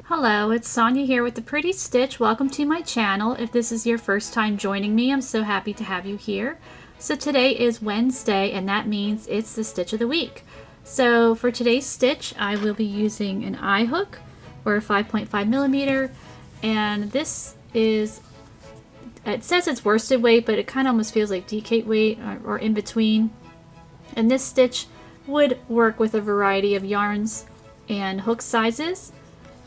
Hello, it's Sonia here with the Pretty Stitch. Welcome to my channel. If this is your first time joining me, I'm so happy to have you here. So today is Wednesday, and that means it's the stitch of the week. So for today's stitch, I will be using an eye hook or a 5.5 millimeter, and this is, it says it's worsted weight, but it kind of almost feels like decate weight or in between. And this stitch would work with a variety of yarns and hook sizes.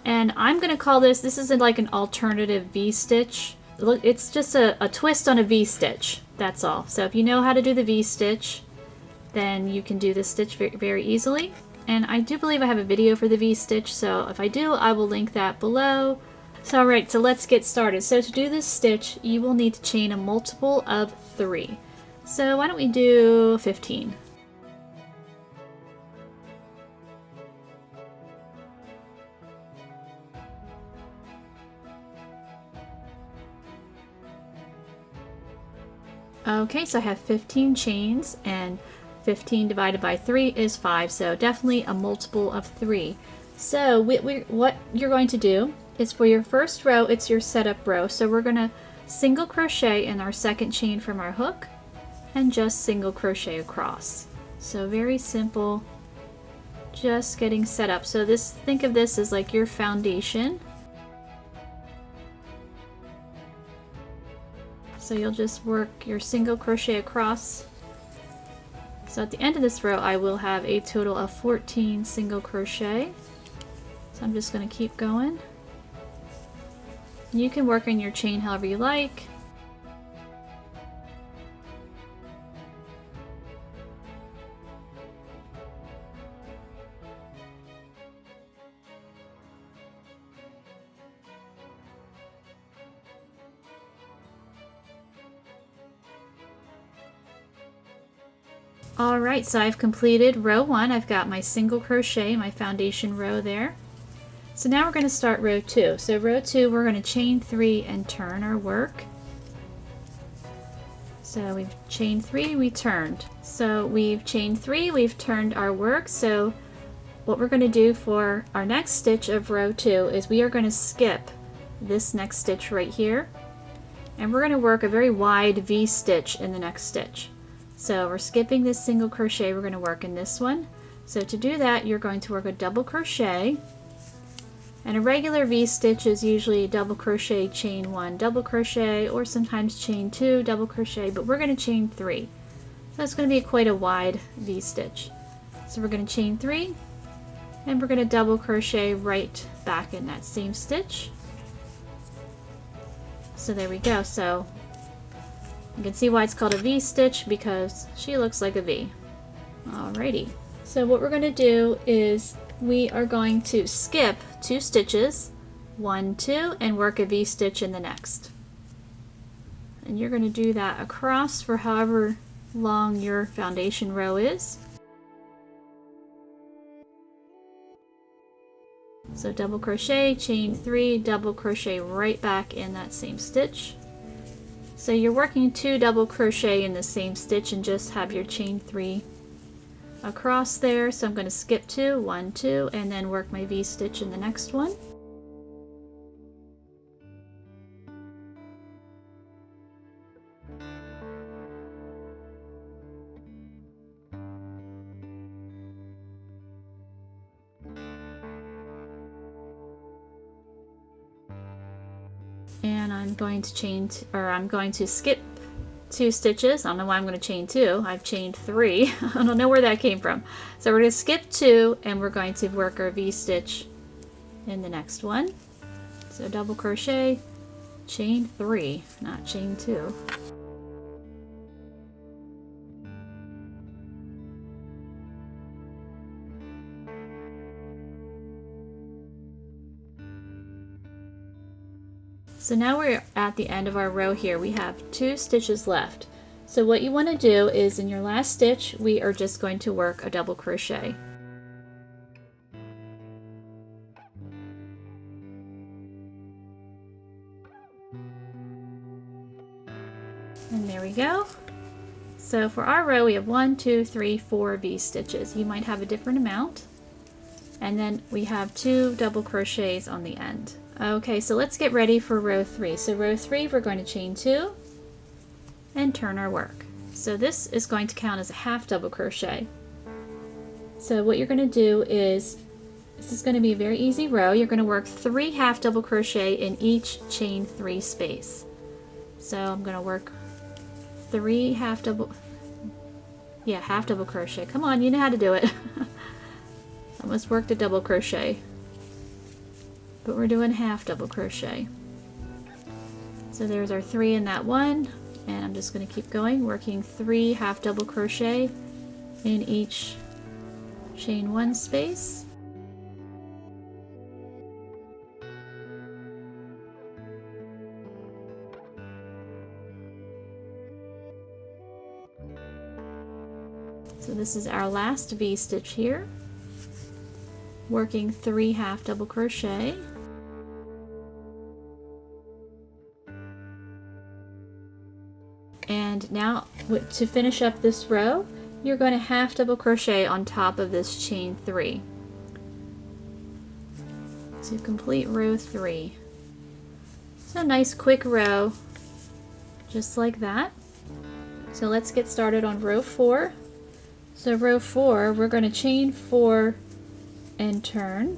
And I'm going to call this is like an alternative V-stitch. It's just a twist on a V-stitch, that's all. So if you know how to do the V-stitch, then you can do this stitch very, very easily. And I do believe I have a video for the V-stitch, so if I do, I will link that below. So alright, so let's get started. So to do this stitch, you will need to chain a multiple of 3. So why don't we do 15? Okay, so I have 15 chains, and 15 divided by 3 is 5, so definitely a multiple of 3. So what you're going to do is for your first row, it's your setup row. So we're going to single crochet in our second chain from our hook and just single crochet across. So very simple, just getting set up. So think of this as like your foundation. So you'll just work your single crochet across. So at the end of this row, I will have a total of 14 single crochet. So I'm just going to keep going. You can work in your chain however you like. Alright, so I've completed row 1. I've got my single crochet, my foundation row there. So now we're going to start row 2. So row 2, we're going to chain 3 and turn our work. So we've chained 3, we turned. So we've chained 3, we've turned our work. So what we're going to do for our next stitch of row 2 is we are going to skip this next stitch right here. And we're going to work a very wide V-stitch in the next stitch. So we're skipping this single crochet, we're going to work in this one. So to do that, you're going to work a double crochet. And a regular V-stitch is usually double crochet, chain 1, double crochet, or sometimes chain 2, double crochet, but we're going to chain 3. So it's going to be quite a wide V-stitch. So we're going to chain 3, and we're going to double crochet right back in that same stitch. So there we go. So you can see why it's called a V-stitch, because she looks like a V. Alrighty. So what we're going to do is we are going to skip 2 stitches, 1, 2, and work a V-stitch in the next. And you're going to do that across for however long your foundation row is. So double crochet, chain 3, double crochet right back in that same stitch. So you're working 2 double crochet in the same stitch and just have your chain 3 across there. So I'm going to skip 2, 1, 2, and then work my V-stitch in the next one. And I'm going to skip 2 stitches. I don't know why I'm going to chain 2. I've chained 3. I don't know where that came from. So we're going to skip 2, and we're going to work our V-stitch in the next one. So double crochet, chain 3, not chain 2. So now we're at the end of our row here. We have 2 stitches left. So what you want to do is in your last stitch, we are just going to work a double crochet. And there we go. So for our row, we have 1, 2, 3, 4 V-stitches. You might have a different amount. And then we have 2 double crochets on the end. Okay, so let's get ready for row 3. So row 3, we're going to chain 2 and turn our work. So this is going to count as a half double crochet. So what you're going to do is, this is going to be a very easy row. You're going to work 3 half double crochet in each chain 3 space. So I'm going to work 3 half double crochet. Come on, you know how to do it. Almost worked a double crochet, but we're doing half double crochet. So there's our 3 in that one, and I'm just going to keep going, working 3 half double crochet in each chain 1 space. So this is our last V-stitch here, working 3 half double crochet. And now to finish up this row, you're going to half double crochet on top of this chain 3 to complete row 3. So nice quick row, just like that. So let's get started on row 4. So row 4, we're going to chain 4 and turn.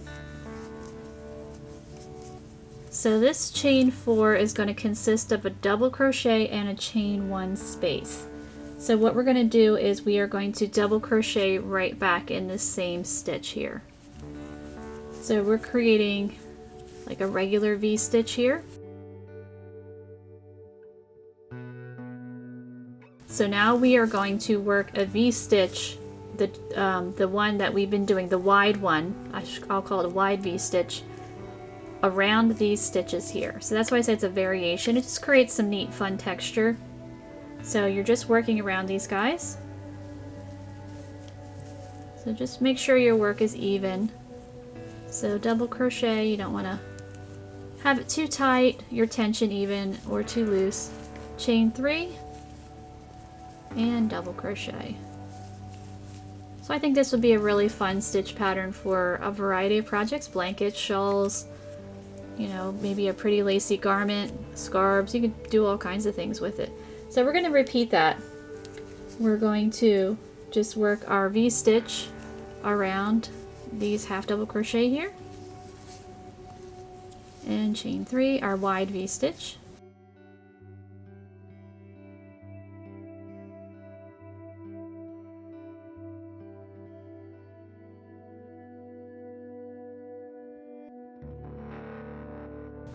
So this chain 4 is going to consist of a double crochet and a chain 1 space. So what we're going to do is we are going to double crochet right back in the same stitch here. So we're creating like a regular V-stitch here. So now we are going to work a V-stitch, the one that we've been doing, the wide one, I'll call it a wide V-stitch, around these stitches here. So that's why I say it's a variation. It just creates some neat fun texture. So you're just working around these guys. So just make sure your work is even. So double crochet, you don't want to have it too tight, your tension even, or too loose. Chain 3 and double crochet. So I think this would be a really fun stitch pattern for a variety of projects, blankets, shawls, you know, maybe a pretty lacy garment, scarves. You could do all kinds of things with it. So we're going to repeat that. We're going to just work our V-stitch around these half double crochet here and chain 3, our wide V-stitch.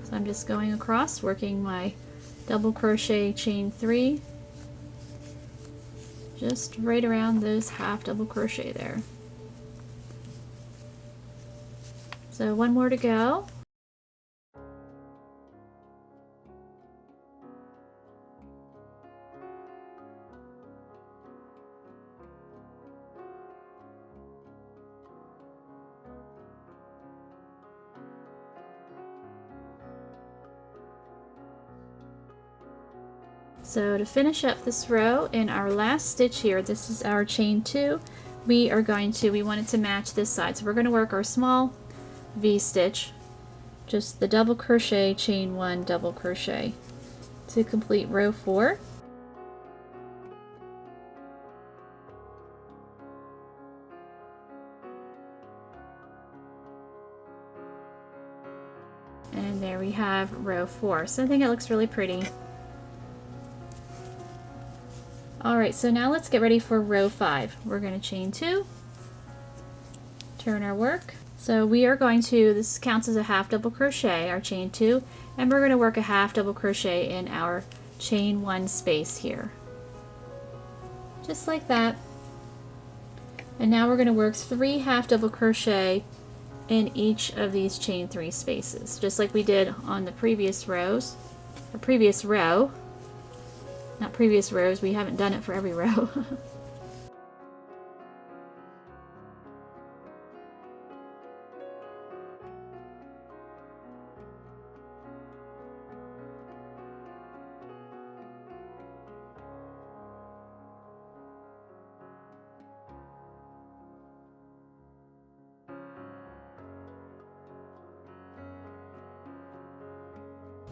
So I'm just going across, working my double crochet, chain 3, just right around those half double crochet there. So one more to go. So to finish up this row in our last stitch here, this is our chain 2, we want it to match this side. So we're going to work our small V-stitch, just the double crochet, chain 1, double crochet to complete row 4. And there we have row 4. So I think it looks really pretty. Alright, so now let's get ready for row 5. We're going to chain 2, turn our work. So we are going to, this counts as a half double crochet, our chain 2, and we're going to work a half double crochet in our chain 1 space here. Just like that. And now we're going to work 3 half double crochet in each of these chain 3 spaces, just like we did on the previous rows, or previous row. Not previous rows, we haven't done it for every row.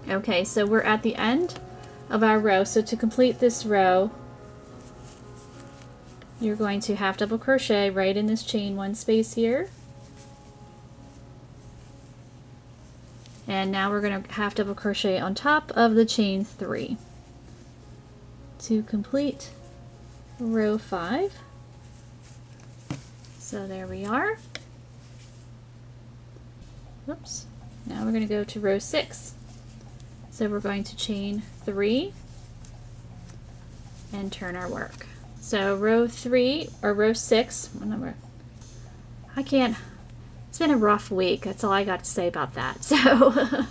Okay, so we're at the end of our row. So to complete this row, you're going to half double crochet right in this chain one space here. And now we're going to half double crochet on top of the chain 3 to complete row 5. So there we are. Whoops. Now we're going to go to row 6. So we're going to chain 3 and turn our work. So row 3 or row 6, what number? I can't. It's been a rough week. That's all I got to say about that. So,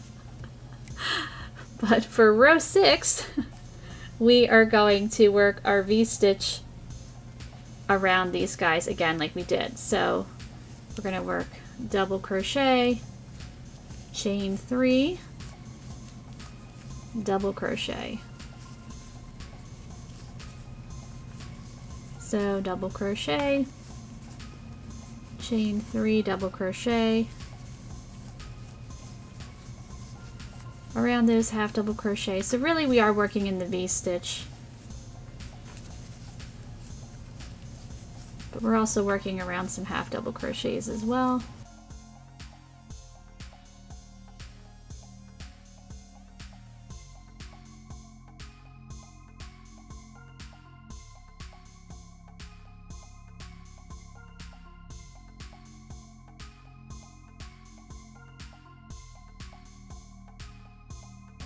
but for row 6, we are going to work our V-stitch around these guys again like we did. So we're going to work double crochet, chain 3, double crochet. So double crochet, chain 3, double crochet around those half double crochet. So really we are working in the V-stitch, but we're also working around some half double crochets as well.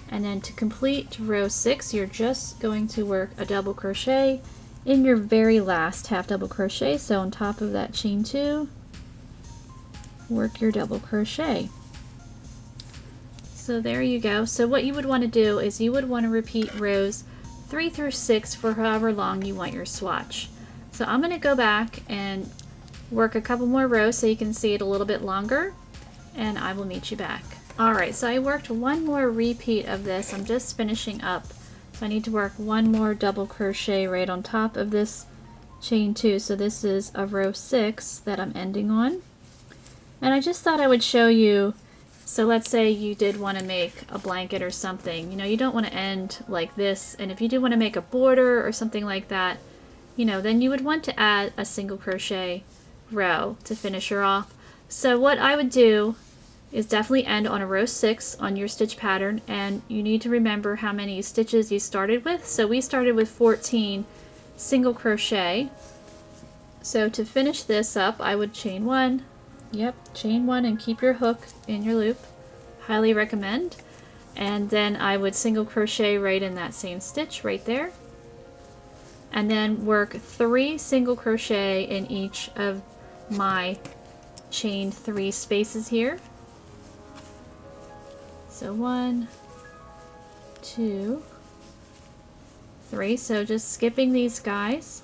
And then to complete row 6, you're just going to work a double crochet in your very last half double crochet. So on top of that chain 2, work your double crochet. So there you go. So what you would want to do is you would want to repeat rows 3 through 6 for however long you want your swatch. So I'm going to go back and work a couple more rows so you can see it a little bit longer, and I will meet you back. Alright, so I worked one more repeat of this. I'm just finishing up. So I need to work one more double crochet right on top of this chain 2. So this is a row 6 that I'm ending on. And I just thought I would show you, so let's say you did want to make a blanket or something. You know, you don't want to end like this. And if you do want to make a border or something like that, you know, then you would want to add a single crochet row to finish her off. So what I would do is definitely end on a row 6 on your stitch pattern, and you need to remember how many stitches you started with. So we started with 14 single crochet. So to finish this up, I would chain 1, chain 1 and keep your hook in your loop, highly recommend. And then I would single crochet right in that same stitch right there, and then work 3 single crochet in each of my chain 3 spaces here. So 1, 2, 3. So just skipping these guys.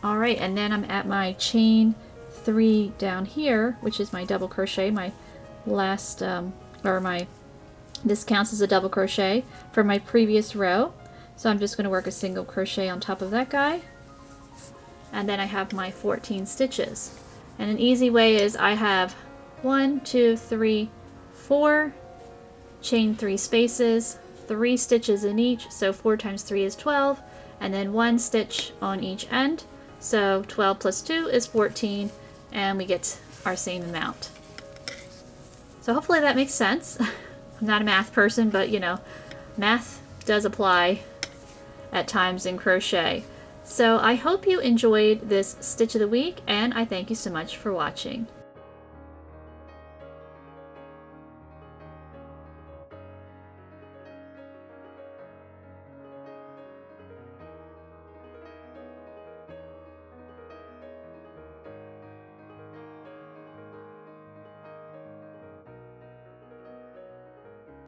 All right, and then I'm at my chain 3 down here, which is my double crochet, my last, this counts as a double crochet for my previous row. So I'm just going to work a single crochet on top of that guy. And then I have my 14 stitches. And an easy way is I have 1, 2, 3, 4, chain 3 spaces, 3 stitches in each, so 4 times 3 is 12, and then 1 stitch on each end. So 12 plus 2 is 14, and we get our same amount. So hopefully that makes sense. I'm not a math person, but you know, math does apply at times in crochet. So I hope you enjoyed this Stitch of the Week, and I thank you so much for watching.